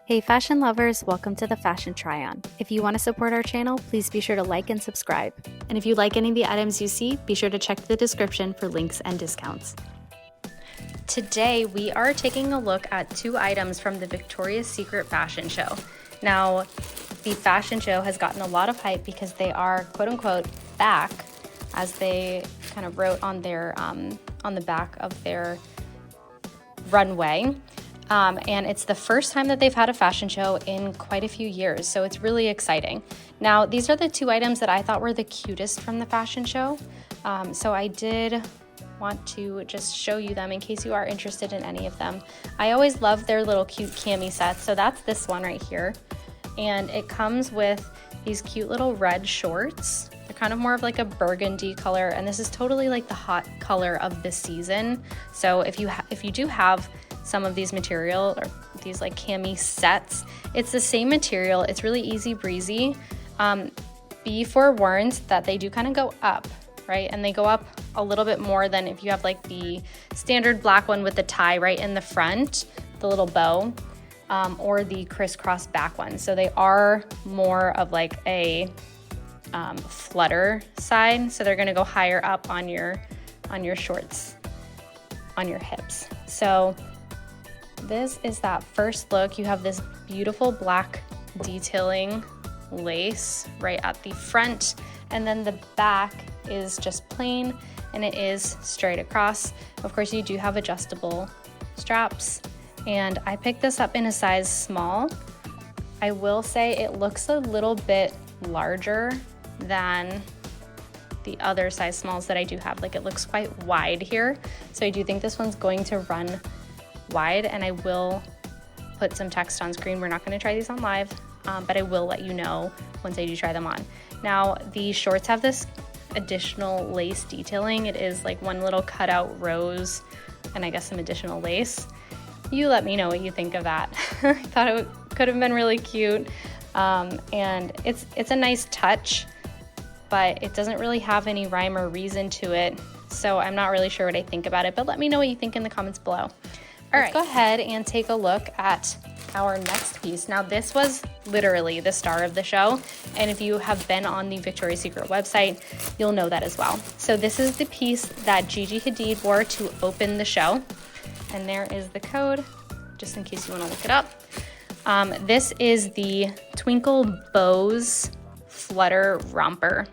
Hey fashion lovers, welcome to the Fashion Try-On. If you want to support our channel, please be sure to like and subscribe. And if you like any of the items you see, be sure to check the description for links and discounts. Today, we are taking a look at two items from the Victoria's Secret fashion show. Now, the fashion show has gotten a lot of hype because they are quote-unquote back, as they kind of wrote on their on the back of their runway. And it's the first time that they've had a fashion show in quite a few years, so it's really exciting. Now, these are the two items that I thought were the cutest from the fashion show, so I did want to just show you them in case you are interested in any of them. I always love their little cute cami sets, so that's this one right here, and it comes with these cute little red shorts. They're kind of more of like a burgundy color, and this is totally like the hot color of the season. So if you do have some of these material or these like cami sets, it's the same material. It's really easy breezy. Be forewarned that they do kind of go up, right? And they go up a little bit more than if you have like the standard black one with the tie right in the front, the little bow, or the crisscross back one. So they are more of like a flutter side. So they're gonna go higher up on your shorts, on your hips. So this is that first look. You have this beautiful black detailing lace right at the front, and then the back is just plain and it is straight across. Of course, you do have adjustable straps, and I picked this up in a size small. I will say it looks a little bit larger than the other size smalls that I do have. Like, it looks quite wide here, so I do think this one's going to run wide, and I will put some text on screen. We're not going to try these on live, but I will let you know once I do try them on. Now, the shorts have this additional lace detailing. It is like one little cutout rose and I guess some additional lace. You let me know what you think of that. I thought it could have been really cute, and it's a nice touch, but it doesn't really have any rhyme or reason to it, so I'm not really sure what I think about it, but let me know what you think in the comments below. All right, let's go ahead and take a look at our next piece. Now, this was literally the star of the show, and if you have been on the Victoria's Secret website, you'll know that as well. So this is the piece that Gigi Hadid wore to open the show, and there is the code, just in case you want to look it up. This is the Twinkle Bows Flutter Romper.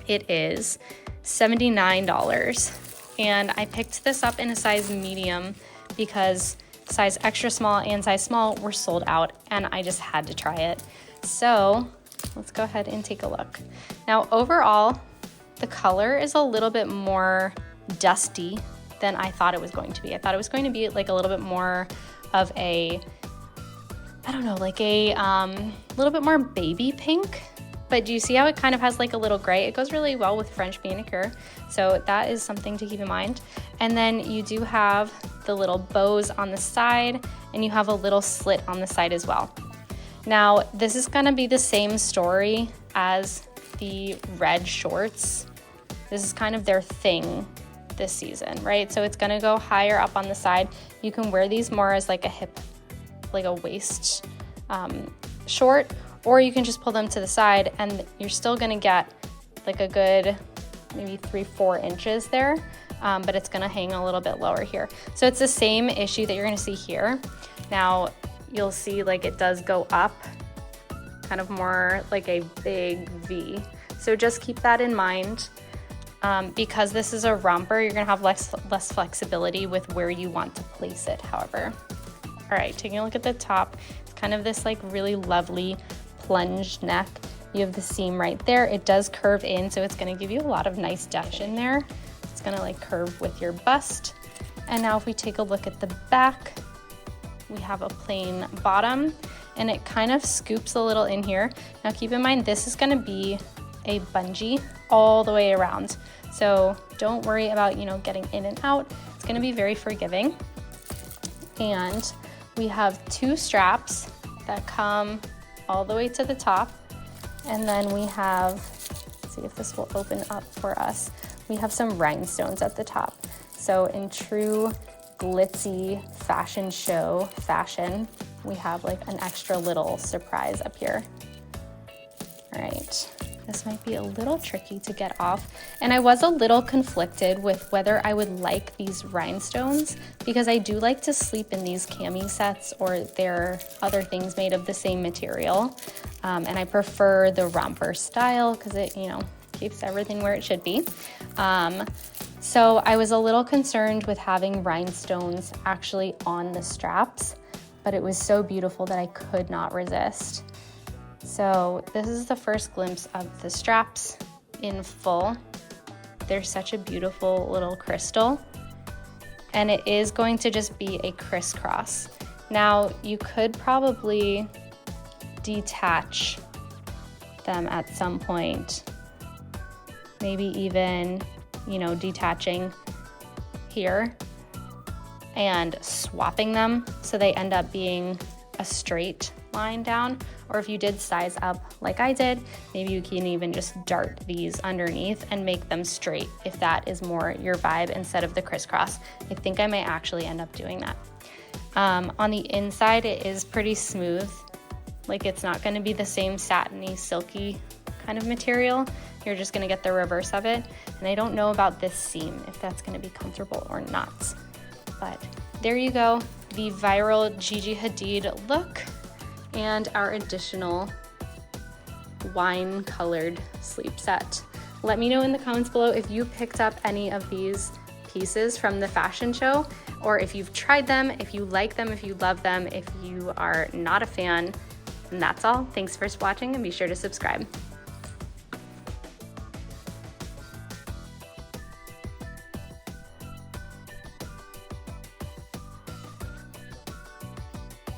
It is $79, and I picked this up in a size medium because size extra small and size small were sold out, and I just had to try it. So let's go ahead and take a look. Now, overall, the color is a little bit more dusty than I thought it was going to be. I thought it was going to be like a little bit more of a, I don't know, like a little bit more baby pink. But do you see how it kind of has like a little gray? It goes really well with French manicure, so that is something to keep in mind. And then you do have the little bows on the side, and you have a little slit on the side as well. Now, this is gonna be the same story as the red shorts. This is kind of their thing this season, right? So it's gonna go higher up on the side. You can wear these more as like a hip, like a waist short, or you can just pull them to the side, and you're still gonna get like a good maybe 3-4 inches there, but it's gonna hang a little bit lower here. So it's the same issue that you're gonna see here. Now, you'll see like it does go up, kind of more like a big V. So just keep that in mind. Because this is a romper, you're gonna have less flexibility with where you want to place it, however. All right, taking a look at the top, it's kind of this like really lovely plunged neck. You have the seam right there. It does curve in, so it's gonna give you a lot of nice definition there. It's gonna like curve with your bust. And now if we take a look at the back, we have a plain bottom, and it kind of scoops a little in here. Now keep in mind, this is gonna be a bungee all the way around. So don't worry about, you know, getting in and out. It's gonna be very forgiving. And we have two straps that come all the way to the top. And then we have, let's see if this will open up for us. We have some rhinestones at the top. So in true glitzy fashion show fashion, we have like an extra little surprise up here. All right, this might be a little tricky to get off. And I was a little conflicted with whether I would like these rhinestones, because I do like to sleep in these Cami sets, or they're other things made of the same material. And I prefer the Romper style because it, you know, keeps everything where it should be. So I was a little concerned with having rhinestones actually on the straps, but it was so beautiful that I could not resist. So this is the first glimpse of the straps in full. They're such a beautiful little crystal, and it is going to just be a crisscross. Now you could probably detach them at some point, maybe even, you know, detaching here and swapping them so they end up being a straight line down. Or if you did size up like I did, maybe you can even just dart these underneath and make them straight if that is more your vibe instead of the crisscross. I think I might actually end up doing that. On the inside, it is pretty smooth. Like, it's not going to be the same satiny, silky kind of material. You're just going to get the reverse of it. And I don't know about this seam, if that's going to be comfortable or not. But there you go, the viral Gigi Hadid look and our additional wine colored sleep set. Let me know in the comments below if you picked up any of these pieces from the fashion show, or if you've tried them, if you like them, if you love them. If you are not a fan, and that's all. Thanks for watching, and be sure to subscribe.